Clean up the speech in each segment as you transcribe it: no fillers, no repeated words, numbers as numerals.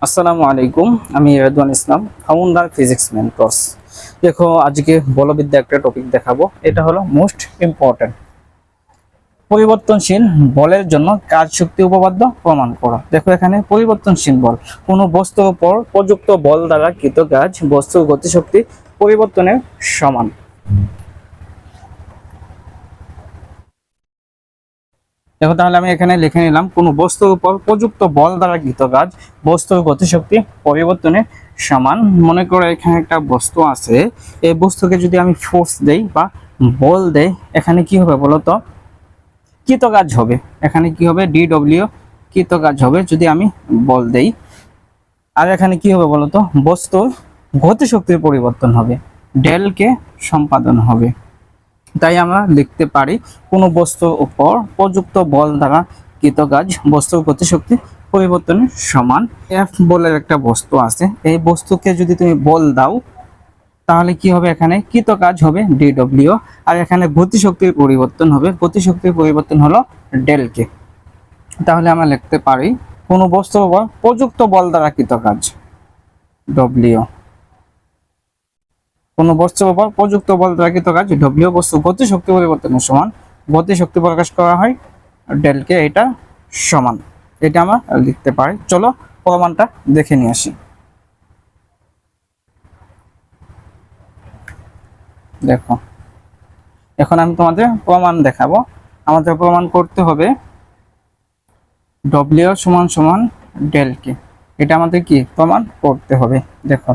আসসালামু আলাইকুম। আমি রেদওয়ান ইসলাম, ফাউন্ডার ফিজিক্স মেন্টরস। দেখো, আজকে বলবিদ্যা একটা টপিক দেখাবো। এটা হলো মোস্ট ইম্পর্টেন্ট। পরিবর্তনশীল বলের জন্য কাজ শক্তি উপপাদ্য প্রমাণ করো। দেখো, এখানে পরিবর্তনশীল বল কোনো বস্তুর উপর প্রযুক্ত বল দ্বারা কৃত কাজ বস্তুর গতিশক্তি পরিবর্তনের সমান। দেখো, তাহলে আমি এখানে লিখে নিলাম, কোন বস্তুর উপর প্রযুক্ত বল দ্বারা কৃত কাজ বস্তুর গতিশক্তি পরিবর্তনের সমান। মনে করো এখানে একটা বস্তু আছে, এই বস্তুকে যদি আমি ফোর্স দেই বা বল দেই, এখানে কি হবে বলতো? কৃত কাজ হবে। এখানে কি হবে? DW কৃত কাজ হবে যদি আমি বল দেই। আর এখানে কি হবে বলতো? বস্তুর গতিশক্তির পরিবর্তন হবে, ডেল কে সম্পাদন হবে। তাই আমরা লিখতে পারি, কোনো বস্তুর উপর প্রযুক্ত বল দ্বারা কৃত কাজ বস্তুর গতিশক্তি পরিবর্তনের সমান। এফ বলের একটা বস্তু আছে, এই বস্তুকে যদি তুমি বল দাও তাহলে কি হবে? এখানে কৃত কাজ হবে DW, আর এখানে গতিশক্তির পরিবর্তন হবে, গতিশক্তির পরিবর্তন হলো ডেল কে। তাহলে আমরা লিখতে পারি, কোনো বস্তুর উপর প্রযুক্ত বল দ্বারা কৃত কাজ W, কোন বস্তুর উপর প্রযুক্ত বল দ্বারা কৃত কাজ W বস্তু গতিশক্তি পরিবর্তনের সমান। গতিশক্তি প্রকাশ করা হয় ডেল কে, এটা সমান। এটা আমরা লিখতে পারি। চলো প্রমাণটা দেখে নিয়ে আসি। দেখো, এখন আমি তোমাদের প্রমাণ দেখাবো। আমাদের প্রমাণ করতে হবে W সমান সমান ডেল কে। এটা আমাদের কি প্রমাণ করতে হবে। দেখো,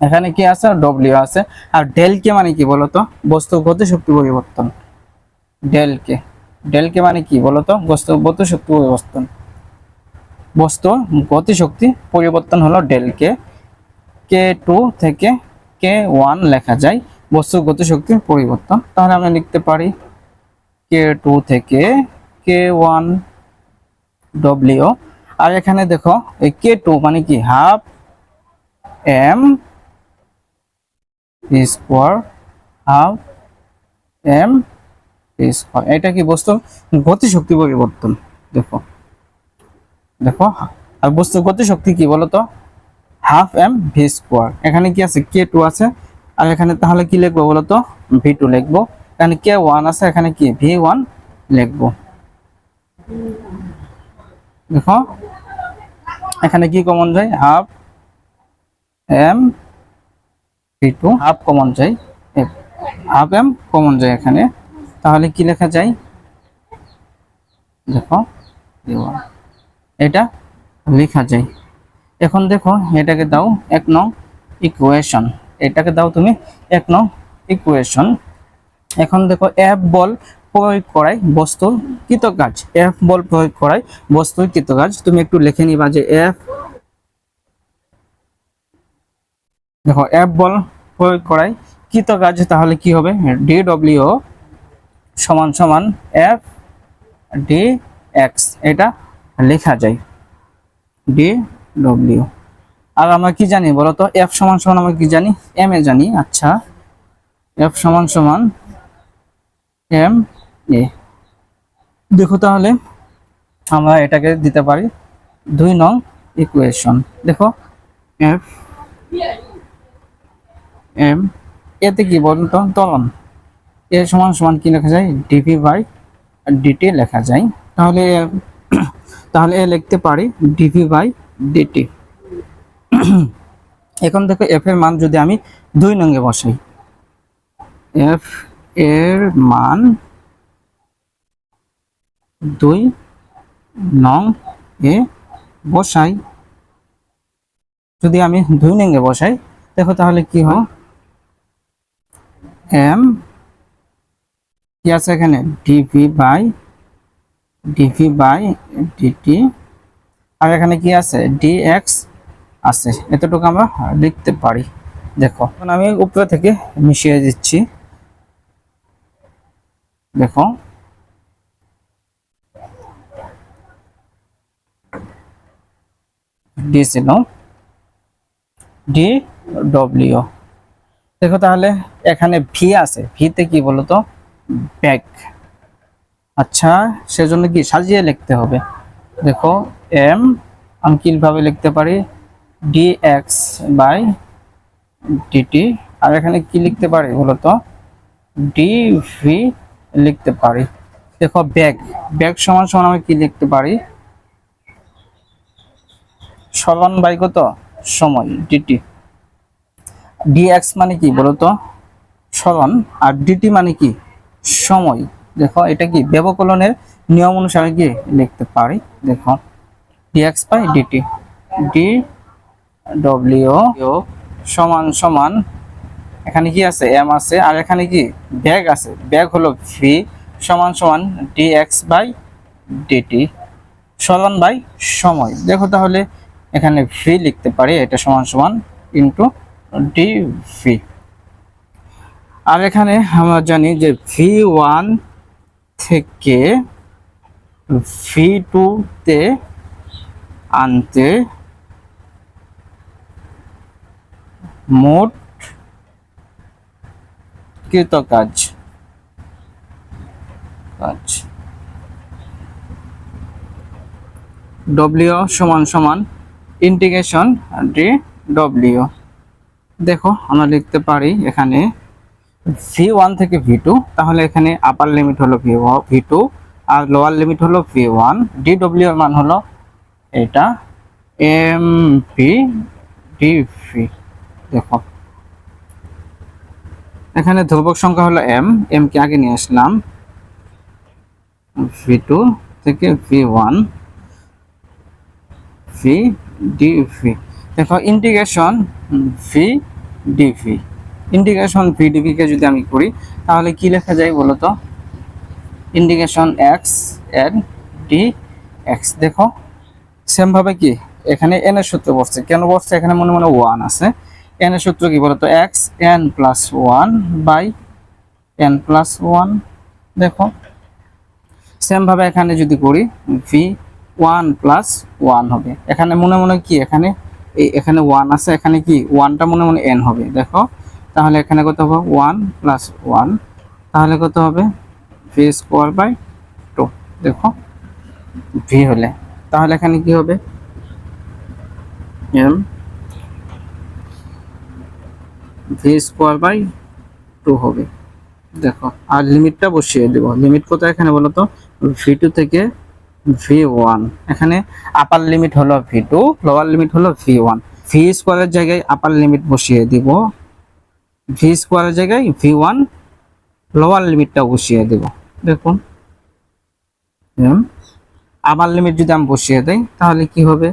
এখানে কি আছে? W আছে। আর ডেল কে মানে কি বলতো? বস্তুর গতিশক্তি পরিবর্তন। ডেল কে, ডেল কে মানে কি বলতো? বস্তুর গতিশক্তি পরিবর্তন। বস্তুর গতিশক্তি পরিবর্তন হলো ডেল কে। K2 থেকে K1 লেখা যায় বস্তুর গতিশক্তির পরিবর্তন। তাহলে আমরা লিখতে পারি K2 থেকে K1 W। আর এখানে দেখো, এই K2 মানে কি? Half m square, half m square. এটা কি বস্তুর গতিশক্তি পরিবর্তন। দেখো দেখো, আর বস্তুর গতিশক্তি কি বলতো? Half m v square. এখানে কি আছে? K2 আছে, আর এখানে তাহলে কি লিখবো বলতো? V2 লিখবো। এখানে K1 আছে, এখানে কি V1 লিখবো। দেখো, এখানে কি কমন যায়? Half m V2, half common যায়, হাফ m কমন যায় এখানে। তাহলে কি লেখা যায়? দেখো, V1 এটা লেখা যায়। এখন দেখো, এটাকে দাও 1 নং ইকুয়েশন। এটাকে দাও তুমি 1 নং ইকুয়েশন। এখন দেখো, F বল প্রয়োগ করায় বস্তুর কৃত কাজ। F বল প্রয়োগ করায় বস্তুর কৃত কাজ। তুমি একটু লিখে নিবা যে F, দেখো F বল প্রয়োগ করায় কৃত কাজ। তাহলে কি হবে? DW সমান সমান F dx। এটা লেখা যায় DW। আর আমরা কি জানি বলতো? F সমান সমান আমরা কি জানি? m এ জানি। আচ্ছা, F সমান সমান m a। দেখো, তাহলে আমরা এটাকে দিতে পারি 2 নং ইকুয়েশন। দেখো, F m এতে কি বলতো? ত্বরণ। এ সমান সমান কি লেখা যায়? dv বাই dt লেখা যায়। তাহলে তাহলে এ লিখতে পারি dv বাই dt। এখন দেখো, f এর মান যদি আমি 2 নং এ বসাই, f এর মান 2 নং এ বসাই, যদি আমি 2 নং এ বসাই, দেখো তাহলে কি হয়? m কি আছে এখানে? dv by dt। আর এখানে কি আছে? dx আছে। এতটুকু আমরা লিখতে পারি। দেখো, এখন আমি উপরে থেকে মিশিয়ে দিচ্ছি। দেখো, d ছিল DW। দেখো, তাহলে এখানে ভি আছে, ভিতে কি বলতো? ব্যাক। আচ্ছা, সেজন্য কি সাজিয়ে লিখতে হবে। দেখো, m আমি কিভাবে লিখতে পারি, dx বাই dt। আর এখানে কি লিখতে পারি বলতো, dv লিখতে পারি। দেখো বেগ, বেগ সমান সমান আমি কি লিখতে পারি, সরণ বাই কত সময় dt। dx মানে কি বলতো সরণ, আর dt মানে কি সময়। দেখো এটা কি ব্যবকলনের নিয়ম অনুসারে কি লিখতে পারি। দেখো dx বাই dt, dw সমান সমান এখানে কি আছে m আছে, আর এখানে কি বেগ আছে, বেগ হলো v সমান সমান dx বাই dt, সরণ বাই সময়। দেখো তাহলে এখানে v লিখতে পারি, এটা সমান সমান ইনটু dv। আর এখানে আমরা জানি যে v1 থেকে v2 তে আনতে মোট কৃত কাজ w সমান সমান ইন্টিগ্রেশন dw। দেখো আমরা লিখতে পারি এখানে v1 থেকে v2, তাহলে এখানে আপার লিমিট হলো v2 আর লোয়ার লিমিট হলো v1, dw এর মান হলো এটা mv dv। দেখো এখানে ধ্রুবক সংখ্যা হলো m কে আগে নিয়ে আসলাম, v2 থেকে v1 v dv। দেখো integration v dv, integration v dv কে যদি আমি করি তাহলে কি লেখা যায় বলতো, ইন্টিগ্রেশন x n dx। দেখো সেম ভাবে কি এখানে n এর সূত্র বসছে, কেন বসছে এখানে মনে মনে 1 আছে। n এর সূত্র কি বলতো, x n plus 1 by n plus 1। দেখো সেম ভাবে এখানে যদি করি v 1 প্লাস 1 হবে, এখানে মনে মনে কি এখানে এখানে 1 আছে, এখানে কি 1টা মনে মনে n হবে। দেখো তাহলে এখানে কত হবে 1 প্লাস 1, তাহলে কত হবে v স্কয়ার বাই 2। দেখো v হলে তাহলে এখানে কি হবে m v স্কয়ার বাই 2 হবে। দেখো আর লিমিটটা বসিয়ে দেব, লিমিট কত এখানে বলো তো, v2 থেকে v1। এখানে আপার লিমিট হলো v2, লোয়ার লিমিট হলো v1। v স্কয়ারের জায়গায় আপার লিমিট বসিয়ে দিব, v স্কয়ারের জায়গায় v1 লোয়ার লিমিটটা বসিয়ে দেব। দেখুন আপার লিমিট যদি আমি বসিয়ে দেই তাহলে কি হবে,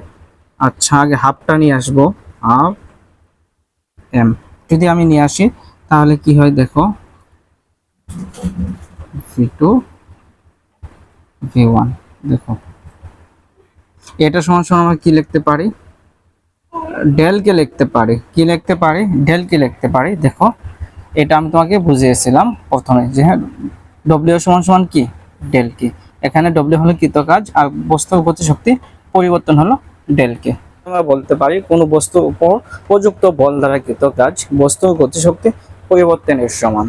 আচ্ছা আগে হাফটা নিয়ে আসবো, হাফ m যদি আমি নিয়ে আসি তাহলে কি হয়, দেখো v2 v1। দেখো এটা সমান সমান আমরা কি লিখতে পারি, ডেল কে লিখতে পারি, কি লিখতে পারি ডেল কে লিখতে পারি। দেখো এটা আমি তোমাকে বুঝিয়েছিলাম প্রথমে যে হ্যাঁ w সমান সমান কি ডেল কে, এখানে w হলো কৃত কাজ আর বস্তুর গতিশক্তি পরিবর্তন হলো ডেল কে। আমরা বলতে পারি কোনো বস্তুর উপর প্রযুক্ত বল দ্বারা কৃত কাজ বস্তুর গতিশক্তি পরিবর্তনের সমান।